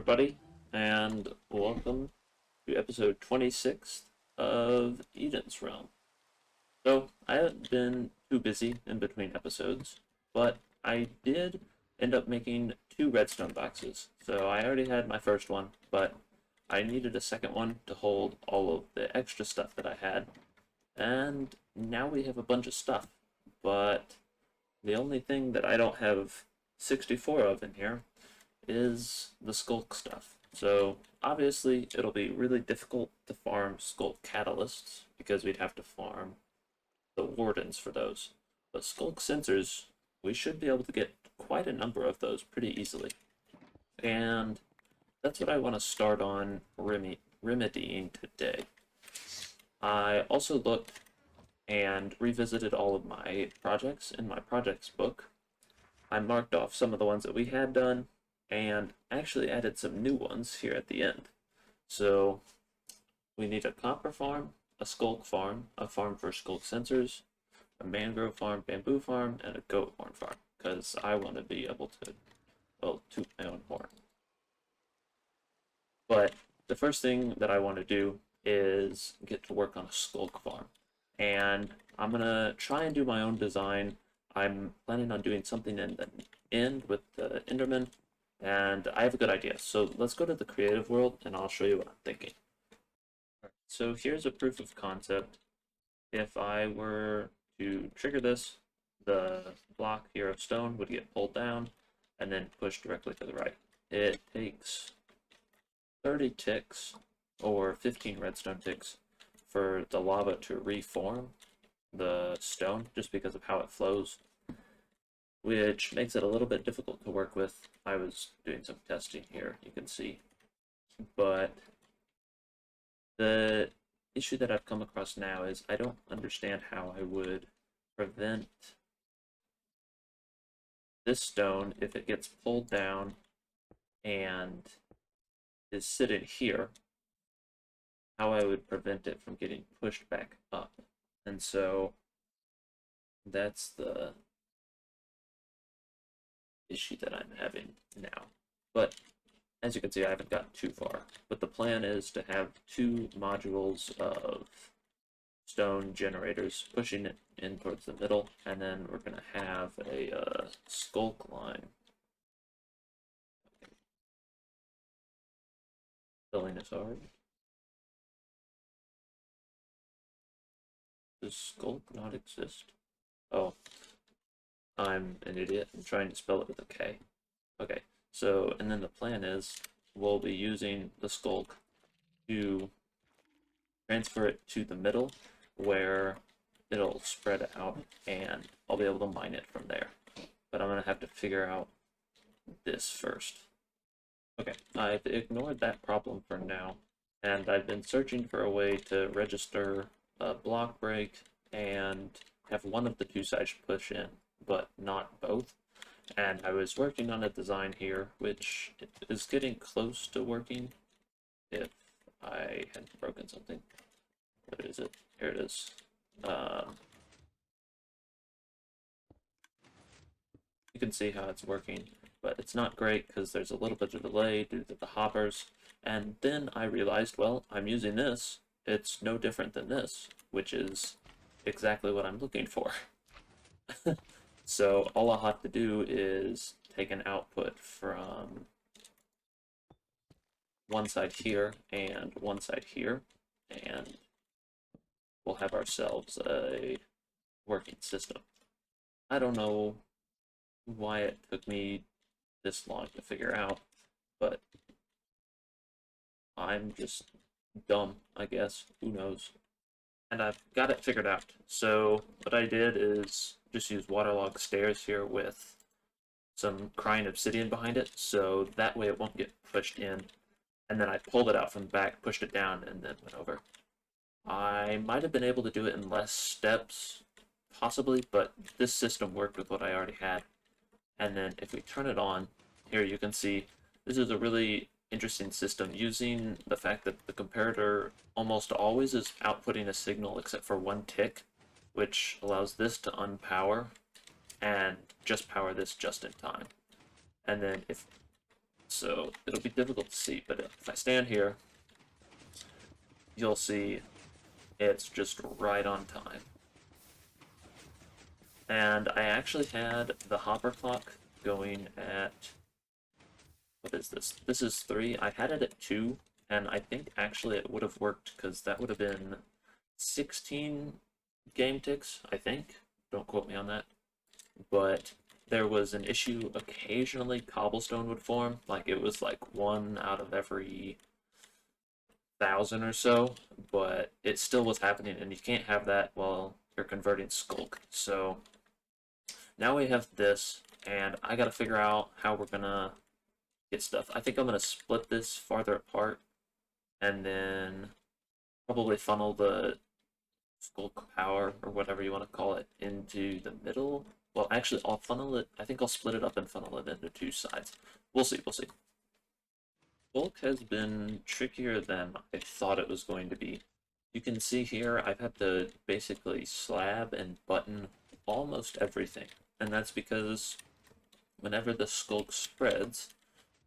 everybody, and welcome to episode 26 of Eden's Realm. So, I haven't been too busy in between episodes, but I did end up making two redstone boxes. So, I already had my first one, but I needed a second one to hold all of the extra stuff that I had. And now we have a bunch of stuff, but the only thing that I don't have 64 of in here is the sculk stuff. So obviously it'll be really difficult to farm sculk catalysts because we'd have to farm the wardens for those. But sculk sensors, we should be able to get quite a number of those pretty easily. And that's what I want to start on remedying today. I also looked and revisited all of my projects in my projects book. I marked off some of the ones that we had done and actually added some new ones here at the end. So we need a copper farm, a sculk farm, a farm for sculk sensors, a mangrove farm, bamboo farm, and a goat horn farm, because I want to be able to, well, toot my own horn. But the first thing that I want to do is get to work on a sculk farm. And I'm going to try and do my own design. I'm planning on doing something in the end with the Enderman, and I have a good idea. So let's go to the creative world and I'll show you what I'm thinking. So here's a proof of concept. If I were to trigger this, the block here of stone would get pulled down and then pushed directly to the right. It takes 30 ticks or 15 redstone ticks for the lava to reform the stone just because of how it flows, which makes it a little bit difficult to work with. I was doing some testing here, you can see. But the issue that I've come across now is I don't understand how I would prevent this stone, if it gets pulled down and is sitting here, how I would prevent it from getting pushed back up. And so that's the issue that I'm having now. But as you can see, I haven't got too far. But the plan is to have two modules of stone generators pushing it in towards the middle, and then we're going to have a sculk line. Filling is hard. Does sculk not exist? Oh, I'm an idiot. I'm trying to spell it with a K. Okay, so, and then the plan is we'll be using the sculk to transfer it to the middle where it'll spread out and I'll be able to mine it from there. But I'm going to have to figure out this first. Okay, I've ignored that problem for now, and I've been searching for a way to register a block break and have one of the two sides push in, but not both. And I was working on a design here, which is getting close to working if I hadn't broken something. What is it? Here it is. You can see how it's working, but it's not great because there's a little bit of delay due to the hoppers. And then I realized, well, I'm using this. It's no different than this, which is exactly what I'm looking for. So all I'll have to do is take an output from one side here and one side here, and we'll have ourselves a working system. I don't know why it took me this long to figure out, but I'm just dumb, I guess. Who knows? And I've got it figured out. So what I did is just use waterlogged stairs here with some crying obsidian behind it, so that way it won't get pushed in. And then I pulled it out from the back, pushed it down, and then went over. I might have been able to do it in less steps, possibly, but this system worked with what I already had. And then if we turn it on, here you can see this is a really interesting system using the fact that the comparator almost always is outputting a signal except for one tick, which allows this to unpower and just power this just in time. And then if so it'll be difficult to see, but if I stand here, you'll see it's just right on time. And I actually had the hopper clock going at, what is this? This is 3. I had it at 2, and I think actually it would have worked because that would have been 16 game ticks, I think. Don't quote me on that. But there was an issue. Occasionally cobblestone would form, like it was like 1 out of every 1,000 or so, but it still was happening, and you can't have that while you're converting sculk. So now we have this, and I gotta figure out how we're gonna get stuff. I think I'm gonna split this farther apart, and then probably funnel the sculk power, or whatever you want to call it, into the middle. Well, actually, I'll funnel it. I think I'll split it up and funnel it into 2 sides. We'll see, we'll see. Sculk has been trickier than I thought it was going to be. You can see here, I've had to basically slab and button almost everything. And that's because whenever the sculk spreads,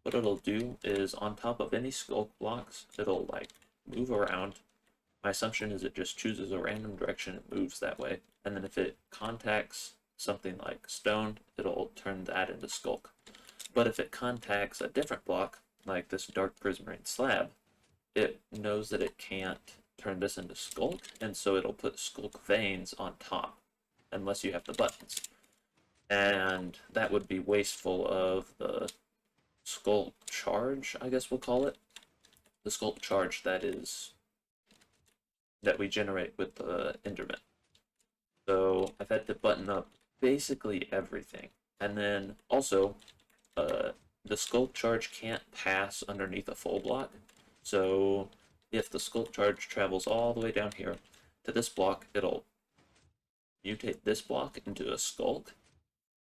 what it'll do is on top of any sculk blocks, it'll like move around. My assumption is it just chooses a random direction and moves that way. And then if it contacts something like stone, it'll turn that into sculk. But if it contacts a different block, like this dark prismarine slab, it knows that it can't turn this into sculk, and so it'll put sculk veins on top, unless you have the buttons. And that would be wasteful of the sculk charge, I guess we'll call it. The sculk charge that we generate with the Enderman. So I've had to button up basically everything. And then also, the sculk charge can't pass underneath a full block. So if the sculk charge travels all the way down here to this block, it'll mutate this block into a sculk,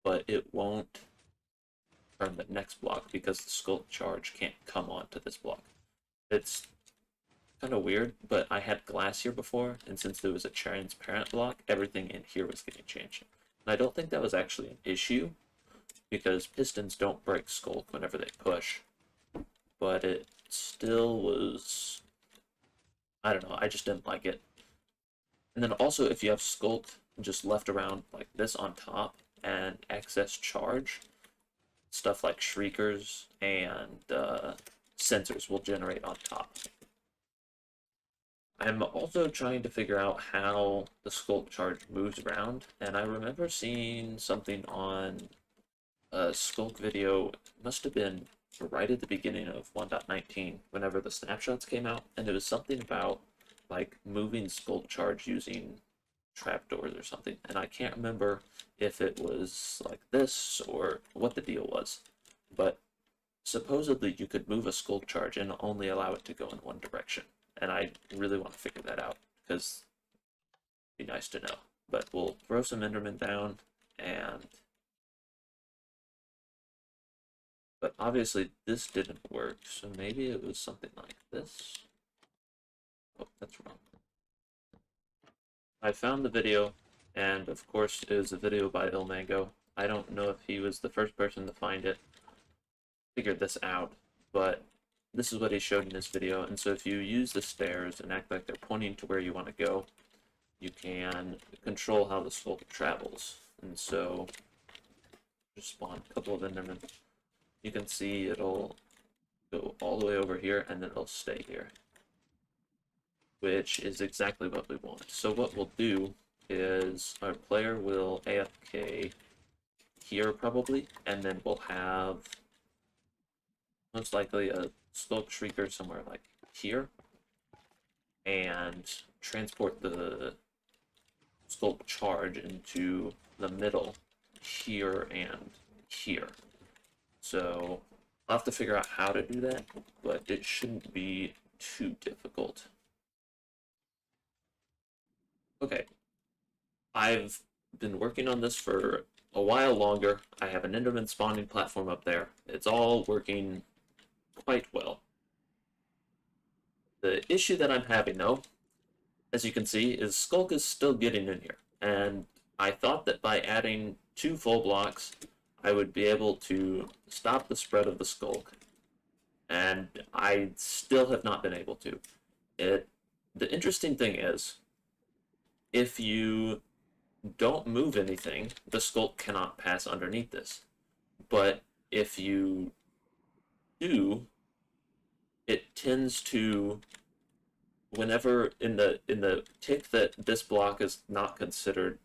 but it won't turn the next block because the sculk charge can't come onto this block. It's kind of weird, but I had glass here before, and since there was a transparent block, everything in here was getting changed. And I don't think that was actually an issue, because pistons don't break sculk whenever they push, but it still was, I don't know, I just didn't like it. And then also, if you have sculk just left around like this on top and excess charge, stuff like shriekers and sensors will generate on top. I'm also trying to figure out how the sculk charge moves around, and I remember seeing something on a sculk video, must have been right at the beginning of 1.19, whenever the snapshots came out, and it was something about like moving sculk charge using trapdoors or something, and I can't remember if it was like this or what the deal was, but supposedly you could move a sculk charge and only allow it to go in one direction, and I really want to figure that out because it'd be nice to know. But we'll throw some Endermen down, and but obviously this didn't work, so maybe it was something like this. Oh, that's wrong. I found the video, and of course it was a video by Ilmango. I don't know if he was the first person to find it, figured this out, but this is what he showed in this video. And so if you use the stairs and act like they're pointing to where you want to go, you can control how the sculk travels. And so just spawn a couple of Endermen. You can see it'll go all the way over here, and then it'll stay here, which is exactly what we want. So what we'll do is our player will AFK here probably, and then we'll have most likely a sculk shrieker somewhere like here, and transport the sculk charge into the middle here and here. So I'll have to figure out how to do that, but it shouldn't be too difficult. Okay, I've been working on this for a while longer. I have an Enderman spawning platform up there. It's all working quite well. The issue that I'm having, though, as you can see, is sculk is still getting in here. And I thought that by adding 2 full blocks, I would be able to stop the spread of the sculk and I still have not been able to. The interesting thing is, if you don't move anything, the sculk cannot pass underneath this. But if you do, it tends to, whenever in the tick that this block is not considered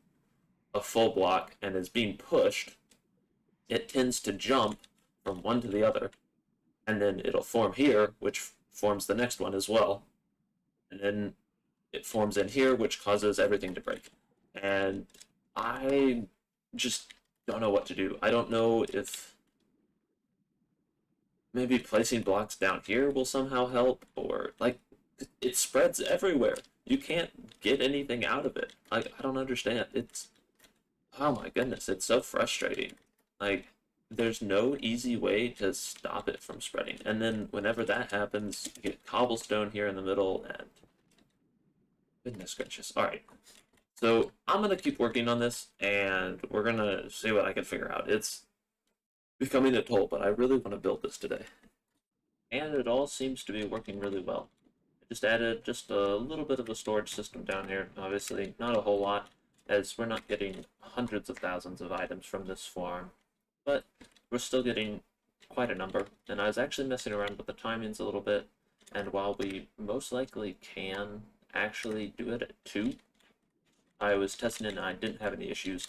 a full block and is being pushed, it tends to jump from one to the other, and then it'll form here, which forms the next one as well, and then it forms in here, which causes everything to break. And I just don't know what to do. I don't know if maybe placing blocks down here will somehow help, or like it spreads everywhere. You can't get anything out of it. I don't understand. It's, oh my goodness, it's so frustrating. Like, there's no easy way to stop it from spreading. And then whenever that happens, you get cobblestone here in the middle, and goodness gracious. All right. So I'm going to keep working on this, and we're going to see what I can figure out. It's becoming a toll, but I really want to build this today. And it all seems to be working really well. I just added just a little bit of a storage system down here. Obviously, not a whole lot, as we're not getting hundreds of thousands of items from this farm, but we're still getting quite a number. And I was actually messing around with the timings a little bit, and while we most likely can actually do it at 2, I was testing it and I didn't have any issues.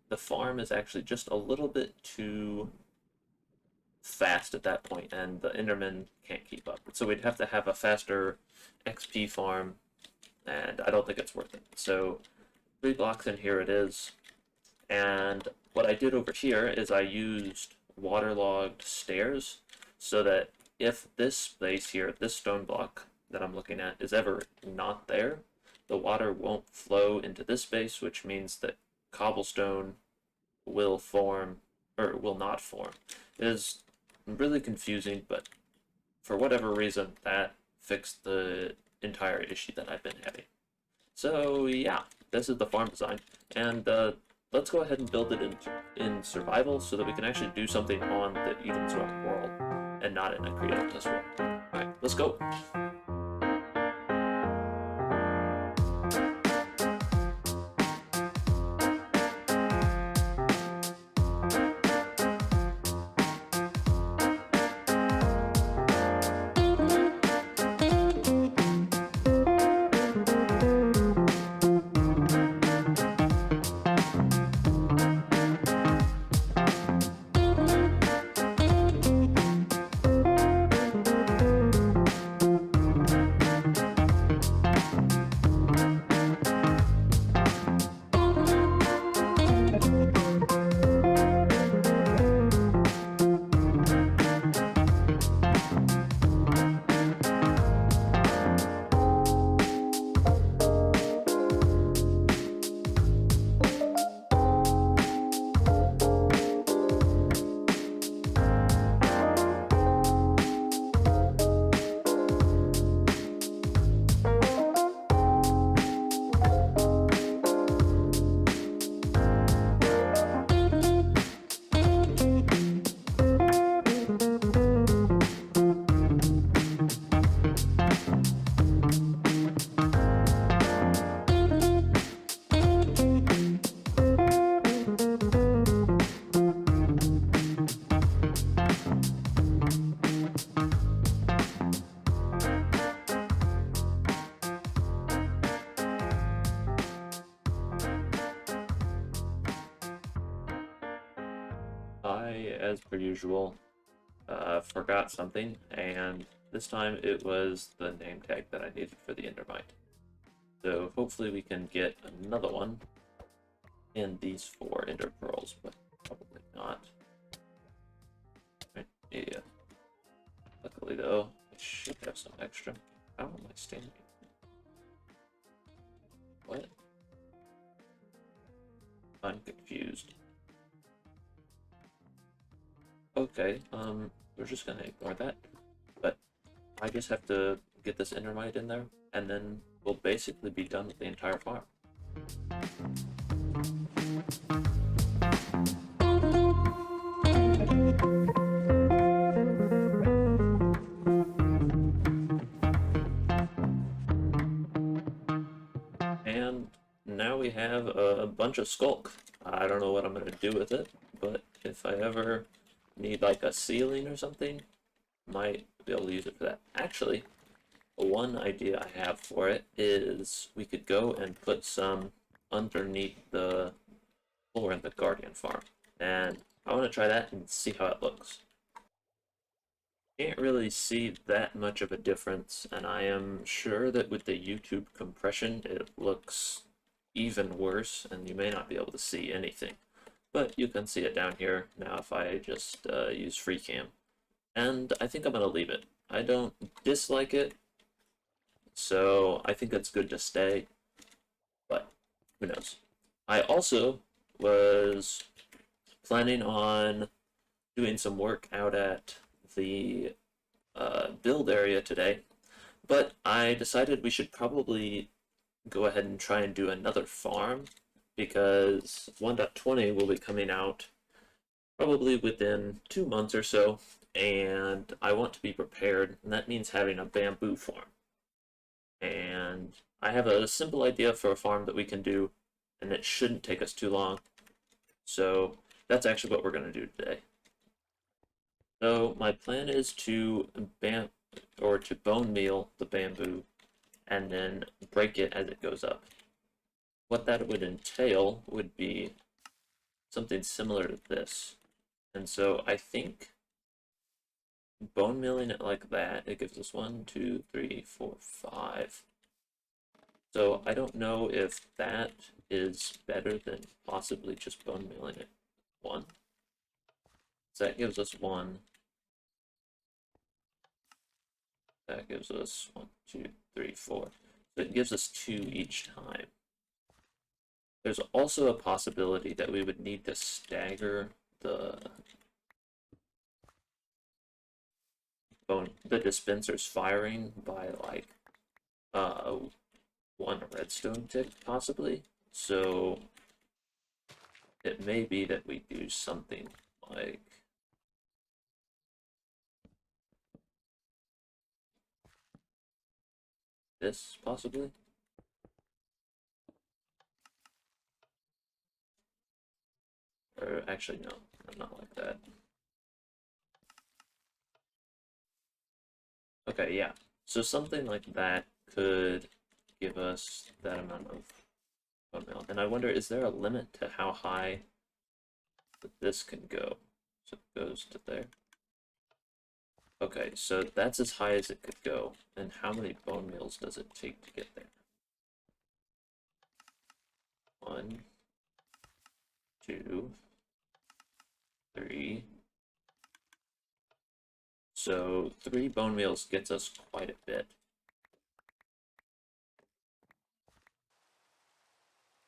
The farm is actually just a little bit too fast at that point, and the Enderman can't keep up. So we'd have to have a faster XP farm, and I don't think it's worth it. So 3 blocks in here it is. And what I did over here is I used waterlogged stairs, so that if this space here, this stone block that I'm looking at, is ever not there, the water won't flow into this space, which means that cobblestone will form, or will not form. It is really confusing, but for whatever reason, that fixed the entire issue that I've been having. So yeah, this is the farm design, and let's go ahead and build it in survival so that we can actually do something on the Eden's Realm world and not in a creative test world. Alright, let's go. I, as per usual, forgot something, and this time it was the name tag that I needed for the Endermite. So hopefully we can get another one in these 4 Ender Pearls, but probably not. Right, yeah. Luckily though, I should have some extra. How am I standing? What? I'm confused. Okay, we're just gonna ignore that, but I just have to get this Endermite in there, and then we'll basically be done with the entire farm. now we have a bunch of sculk. I don't know what I'm going to do with it, but if I ever need like a ceiling or something, might be able to use it for that. Actually, one idea I have for it is we could go and put some underneath the floor in the Guardian farm. And I want to try that and see how it looks. Can't really see that much of a difference, and I am sure that with the YouTube compression it looks even worse, and you may not be able to see anything. But you can see it down here now if I just use FreeCam. And I think I'm going to leave it. I don't dislike it, so I think it's good to stay, but who knows. I also was planning on doing some work out at the build area today, but I decided we should probably go ahead and try and do another farm, because 1.20 will be coming out probably within 2 months or so, and I want to be prepared, and that means having a bamboo farm. And I have a simple idea for a farm that we can do, and it shouldn't take us too long. So that's actually what we're going to do today. So my plan is to bone meal the bamboo and then break it as it goes up. What that would entail would be something similar to this. And so I think bone milling it like that, it gives us 1, 2, 3, 4, 5. So I don't know if that is better than possibly just bone milling it 1. So that gives us 1. That gives us 1, 2, 3, 4. So it gives us 2 each time. There's also a possibility that we would need to stagger the dispenser's firing by like 1 redstone tick, possibly. So it may be that we do something like this, possibly. Or actually, no, not like that. Okay, yeah. So something like that could give us that amount of bone meal. And I wonder, is there a limit to how high this can go? So it goes to there. Okay, so that's as high as it could go. And how many bone meals does it take to get there? 1, 2, 3. So 3 bone meals gets us quite a bit.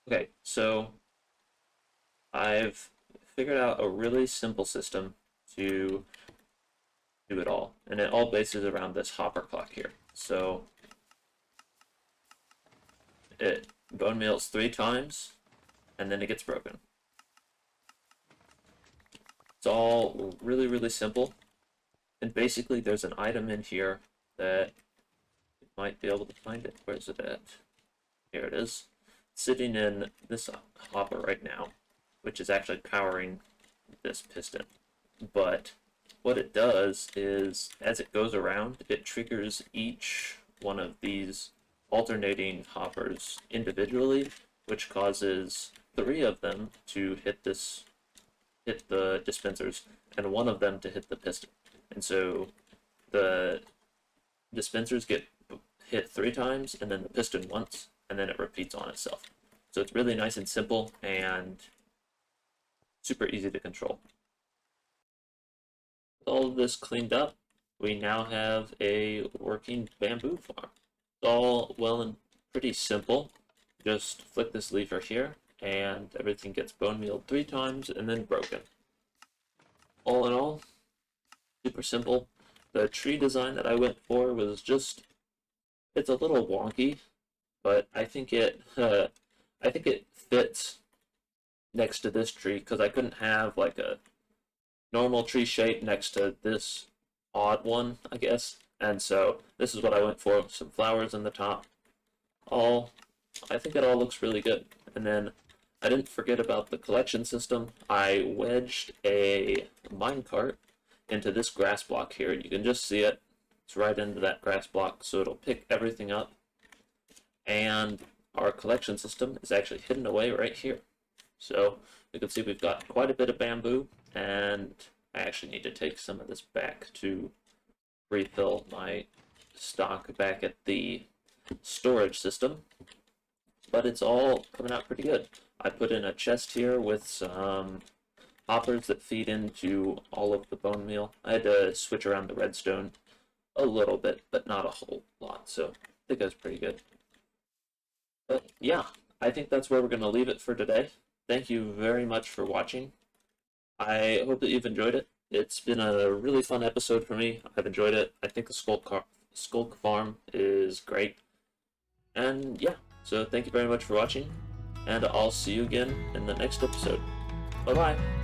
Okay, so I've figured out a really simple system to do it all, and it all bases around this hopper clock here. So it bone meals 3 times, and then it gets broken. It's all really, really simple. And basically there's an item in here that you might be able to find it. Where's it at? Here it is. Sitting in this hopper right now, which is actually powering this piston. But what it does is, as it goes around, it triggers each one of these alternating hoppers individually, which causes 3 of them to hit the dispensers, and 1 of them to hit the piston. And so the dispensers get hit 3 times, and then the piston once, and then it repeats on itself. So it's really nice and simple and super easy to control. With all of this cleaned up, we now have a working bamboo farm. It's all well and pretty simple. Just flick this lever here, and everything gets bone mealed 3 times and then broken. All in all, super simple. The tree design that I went for was just, it's a little wonky, but I think it fits next to this tree, because I couldn't have like a normal tree shape next to this odd one, I guess. And so this is what I went for, some flowers in the top. All I think it all looks really good. And then I didn't forget about the collection system. I wedged a minecart into this grass block here, and you can just see it. It's right into that grass block, so it'll pick everything up. And our collection system is actually hidden away right here. So you can see we've got quite a bit of bamboo, and I actually need to take some of this back to refill my stock back at the storage system. But it's all coming out pretty good. I put in a chest here with some hoppers that feed into all of the bone meal. I had to switch around the redstone a little bit, but not a whole lot, so I think that's pretty good. But yeah, I think that's where we're going to leave it for today. Thank you very much for watching. I hope that you've enjoyed it. It's been a really fun episode for me. I've enjoyed it. I think the sculk farm is great. And yeah, so thank you very much for watching, and I'll see you again in the next episode. Bye-bye.